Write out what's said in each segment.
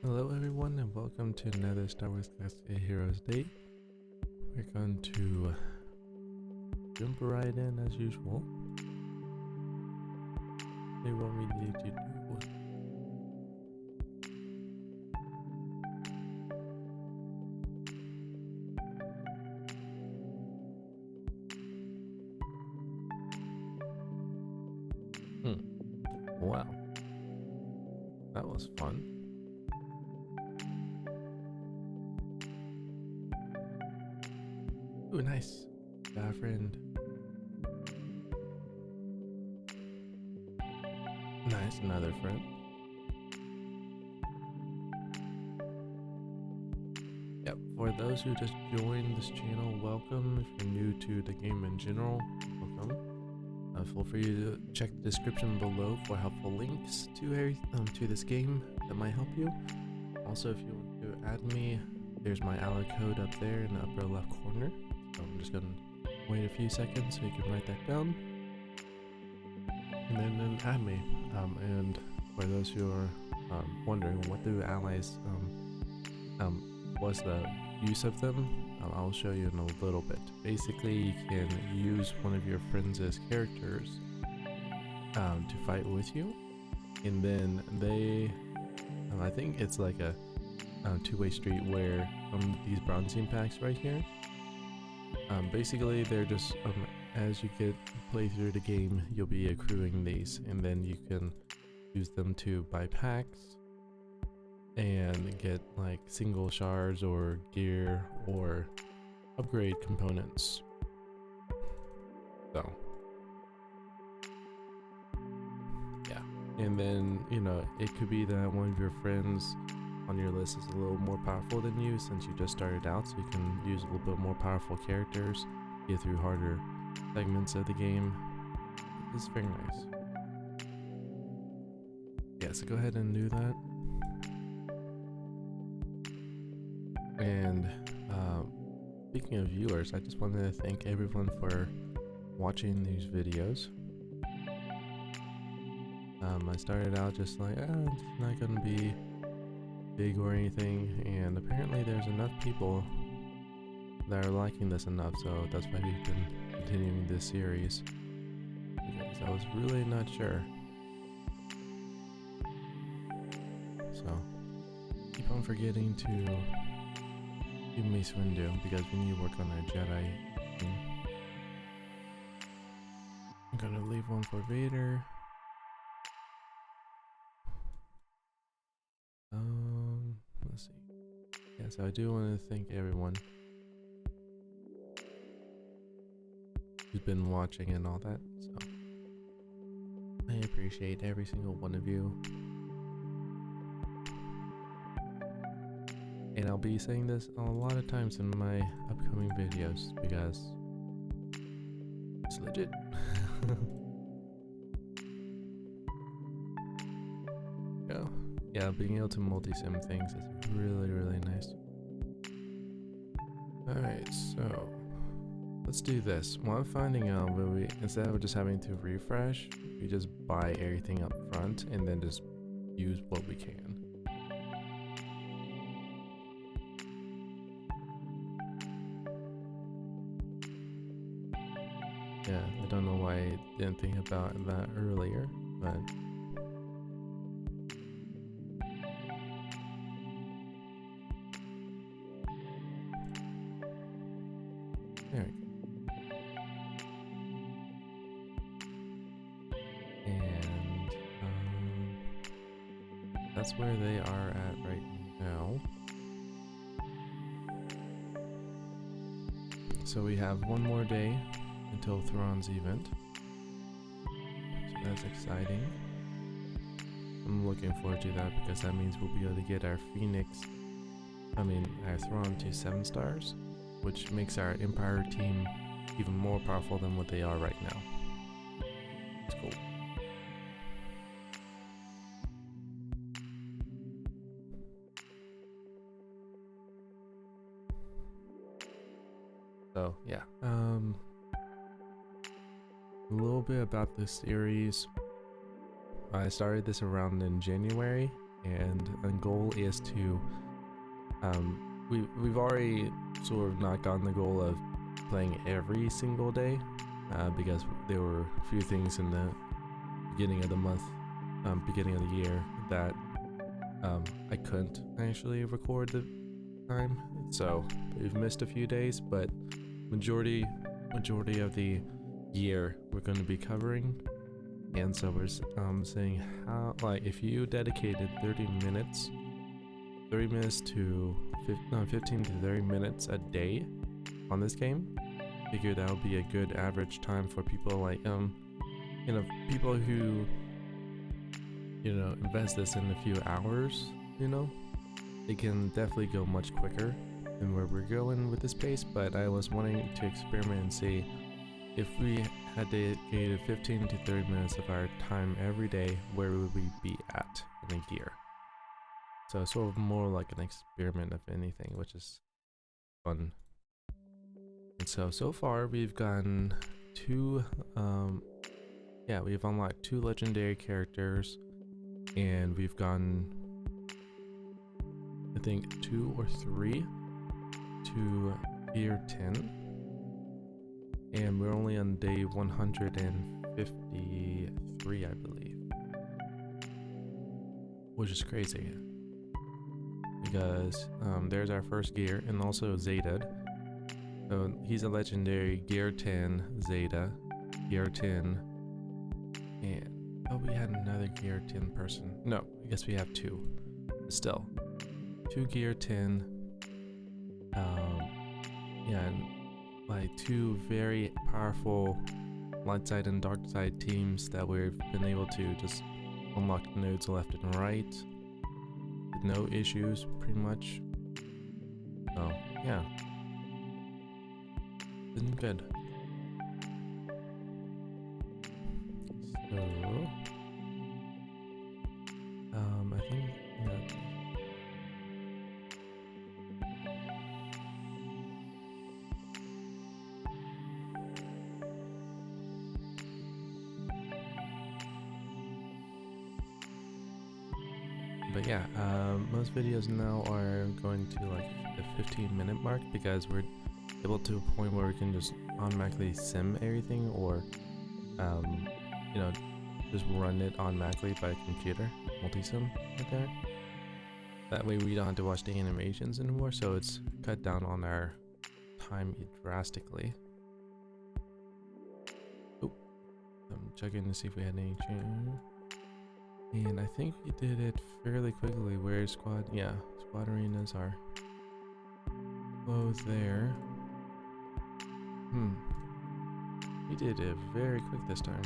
Hello everyone and welcome to another Star Wars Classic Heroes Day. We're going to jump right in as usual. See what we need to do. Wow. That was fun. Ooh, nice. Got a friend. Nice, another friend. Yep, for those who just joined this channel, welcome. If you're new to the game in general, welcome. Feel free to check the description below for helpful links to this game that might help you. Also, if you want to add me, there's my ally code up there in the upper left corner. So I'm just gonna wait a few seconds so you can write that down, and then add me. And for those who are wondering what do allies, what's the use of them, I'll show you in a little bit. Basically, you can use one of your friends' characters to fight with you, and then they, I think it's like a two-way street where these bronzing packs right here, basically they're just as you play through the game, you'll be accruing these, and then you can use them to buy packs and get like single shards or gear or upgrade components. So yeah, and then it could be that one of your friends on your list is a little more powerful than you since you just started out, so you can use a little bit more powerful characters, get through harder segments of the game. It's very nice. Yeah, so go ahead and do that. And speaking of viewers, I just wanted to thank everyone for watching these videos. I started out just like, it's not gonna be big or anything, and apparently there's enough people that are liking this enough, so that's why we've been continuing this series, because I was really not sure. So keep on forgetting to give Mace Windu, because we need to work on our Jedi thing. I'm gonna leave one for Vader. Let's see. Yeah, so I do want to thank everyone who's been watching and all that, so I appreciate every single one of you. And I'll be saying this a lot of times in my upcoming videos because it's legit. Yeah, being able to multi-sim things is really, really nice. Alright, so let's do this. What I'm finding out, instead of just having to refresh, we just buy everything up front and then just use what we can. Yeah, I don't know why I didn't think about that earlier, but there we go. And that's where they are at right now. So we have one more day until Thrawn's event, so that's exciting. I'm looking forward to that because that means we'll be able to get our our Thrawn to 7 stars, which makes our Empire team even more powerful than what they are right now. It's cool. So yeah, a little bit about this series. I started this around in January, and the goal is to we've already sort of not gotten the goal of playing every single day because there were a few things in the beginning of the month, beginning of the year that I couldn't actually record the time, so we've missed a few days, but majority of the year we're going to be covering. And so we're saying how, like, if you dedicated 30 minutes to 15 to 30 minutes a day on this game, figure that would be a good average time for people like people who invest this in a few hours. It can definitely go much quicker than where we're going with this pace, but I was wanting to experiment and see if we had dedicated 15 to 30 minutes of our time every day, where would we be at in a year? So sort of more like an experiment of anything, which is fun. And so far we've gotten we've unlocked 2 legendary characters, and we've gotten, I think, 2 or 3 to tier 10, and we're only on day 153, I believe, which is crazy because there's our first gear, and also Zeta. So he's a legendary gear 10 Zeta, gear 10, and we had another gear 10 person. No, I guess we have 2, but still 2 gear 10. And like 2 very powerful light side and dark side teams that we've been able to just unlock nodes left and right with no issues, pretty much. So yeah, been good. So I think that but yeah, most videos now are going to like the 15-minute mark because we're able to a point where we can just automatically sim everything, or just run it automatically by computer, multi-sim like that. That way we don't have to watch the animations anymore, so it's cut down on our time drastically. Oh, I'm checking to see if we had any change. And I think we did it fairly quickly. Where squad arenas are closed there. We did it very quick this time.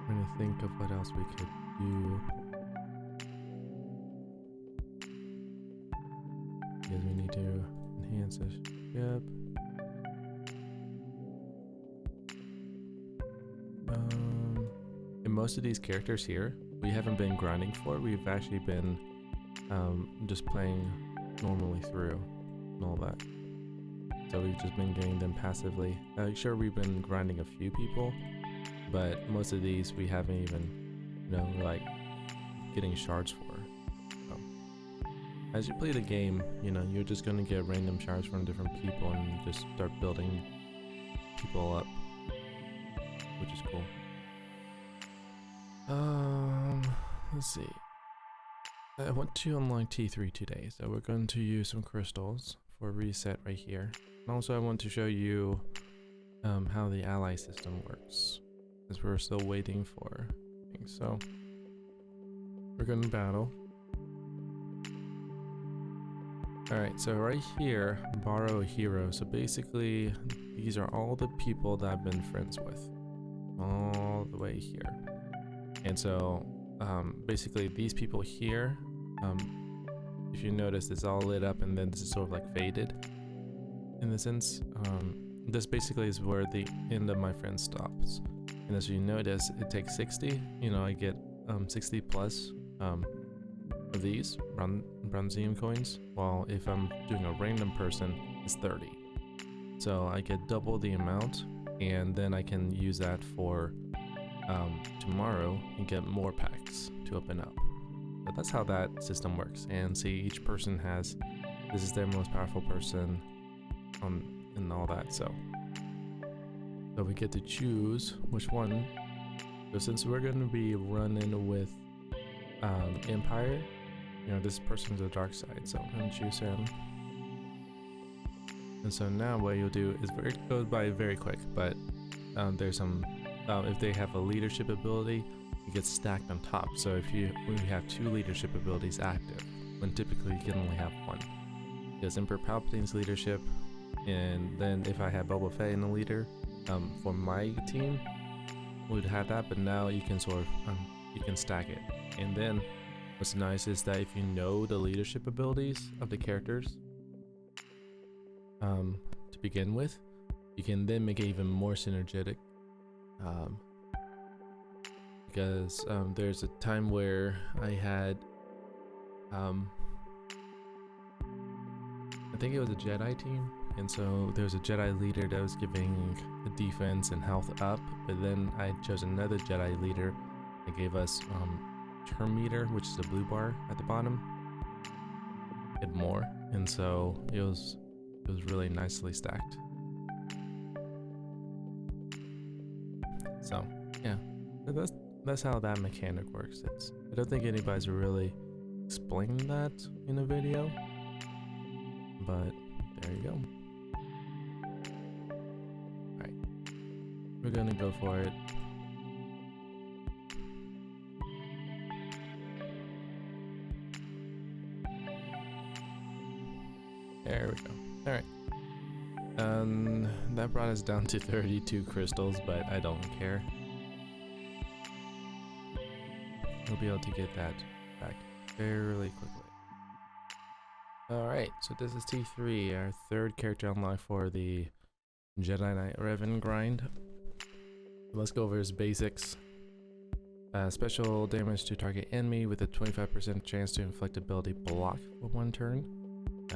Trying to think of what else we could do. Because we need to enhance the ship. And most of these characters here, we haven't been grinding for. We've actually been just playing normally through and all that. So we've just been getting them passively. Sure, we've been grinding a few people, but most of these we haven't even, like getting shards for. So as you play the game, you're just gonna get random shards from different people and just start building people up, which is cool. Let's see. I want to unlock T3 today, so we're going to use some crystals for a reset right here. And also I want to show you how the ally system works, as we're still waiting for things. So we're going to battle. Alright, so right here, borrow a hero. So basically these are all the people that I've been friends with, all the way here. And so basically these people here, if you notice, it's all lit up and then this is sort of like faded in the sense. This basically is where the end of my friend stops. And as you notice, it takes 60. I get 60 plus of these bronzium coins, while if I'm doing a random person, it's 30. So I get double the amount, and then I can use that for tomorrow and get more packs to open up. So that's how that system works. And see, each person has, this is their most powerful person, and all that. So we get to choose which one. So since we're going to be running with Empire, you know, this person's the dark side, so I'm going to choose him. And so now what you'll do is, it goes by very quick, but there's some, if they have a leadership ability, it gets stacked on top. So if we have 2 leadership abilities active, when typically you can only have 1. Because Emperor Palpatine's leadership, and then if I had Boba Fett in the leader, for my team, would have that, but now you can sort of, you can stack it. And then what's nice is that if you know the leadership abilities of the characters, to begin with, you can then make it even more synergetic, because there's a time where I had I think it was a Jedi team, and so there was a Jedi leader that was giving the defense and health up, but then I chose another Jedi leader that gave us turn meter, which is a blue bar at the bottom, and more, and so it was really nicely stacked. So yeah, that's how that mechanic works. I don't think anybody's really explained that in a video, but there you go. Alright, we're gonna go for it. There we go. Alright. That brought us down to 32 crystals, but I don't care. We'll be able to get that back fairly quickly. Alright, so this is T3, our 3rd character unlocked for the Jedi Knight Revan grind. Let's go over his basics. Special damage to target enemy with a 25% chance to inflict ability block for 1 turn.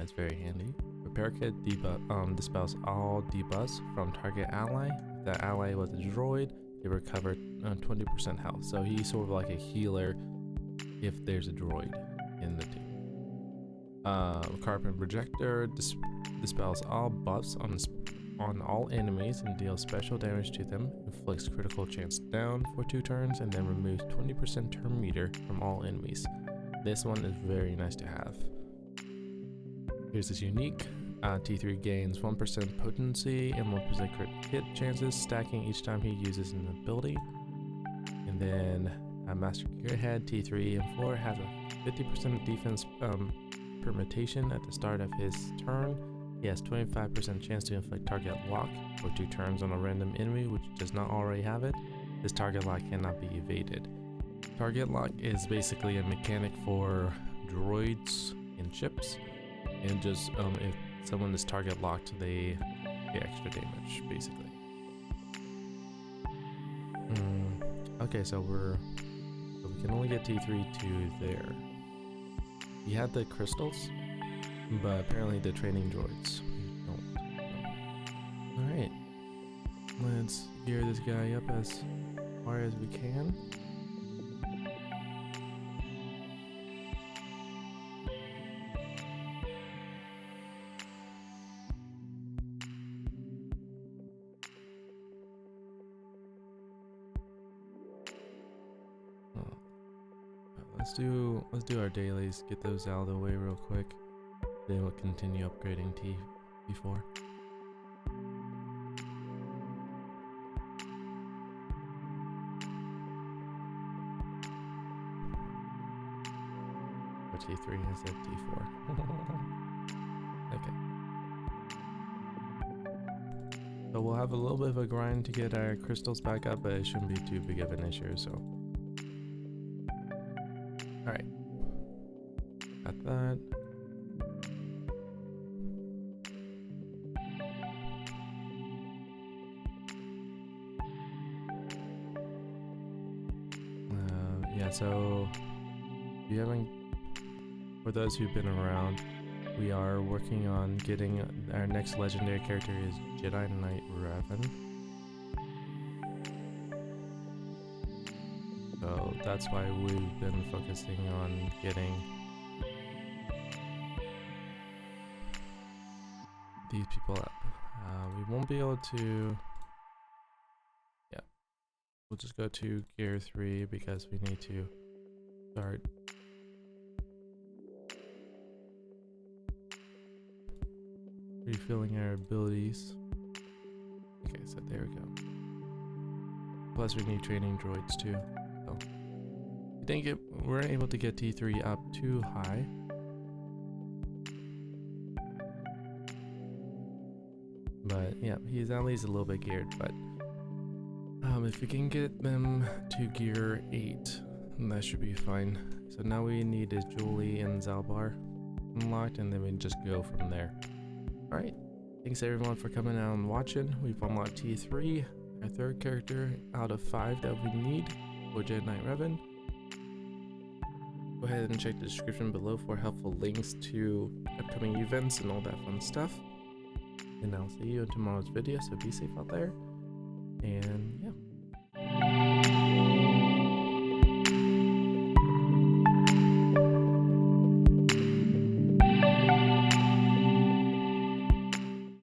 It's very handy. Repair kit dispels all debuffs from target ally. If that ally was a droid, it recovered 20% health. So he's sort of like a healer if there's a droid in the team. Carbon projector dispels all buffs on all enemies and deals special damage to them. Inflicts critical chance down for 2 turns and then removes 20% turn meter from all enemies. This one is very nice to have. Here's his unique. T3 gains 1% potency and 1% crit hit chances, stacking each time he uses an ability. And then Master Gearhead T3-M4 has a 50% defense permutation at the start of his turn. He has 25% chance to inflict target lock for 2 turns on a random enemy which does not already have it. This target lock cannot be evaded. Target lock is basically a mechanic for droids and ships, and just if someone is target locked, they get extra damage basically. Okay, so we can only get T3 to there. He had the crystals, but apparently the training droids don't. Alright, let's gear this guy up as far as we can. Let's do our dailies, get those out of the way real quick. Then we'll continue upgrading T4. Or T3, I said T4. Okay. So we'll have a little bit of a grind to get our crystals back up, but it shouldn't be too big of an issue, so. Alright. Got that. Yeah, so if you haven't, for those who've been around, we are working on getting our next legendary character is Jedi Knight Revan. So that's why we've been focusing on getting these people up. We won't be able to, yeah, we'll just go to gear 3 because we need to start refilling our abilities. Okay, so there we go. Plus we need training droids too. So we weren't able to get T3 up too high. But yeah, he's at least a little bit geared, but if we can get them to gear 8, that should be fine. So now we need is Julie and Zalbar unlocked, and then we just go from there. Alright, thanks everyone for coming out and watching. We've unlocked T3, our third character out of 5 that we need for Jedi Knight Revan. Go ahead and check the description below for helpful links to upcoming events and all that fun stuff. And I'll see you in tomorrow's video, so be safe out there. And yeah.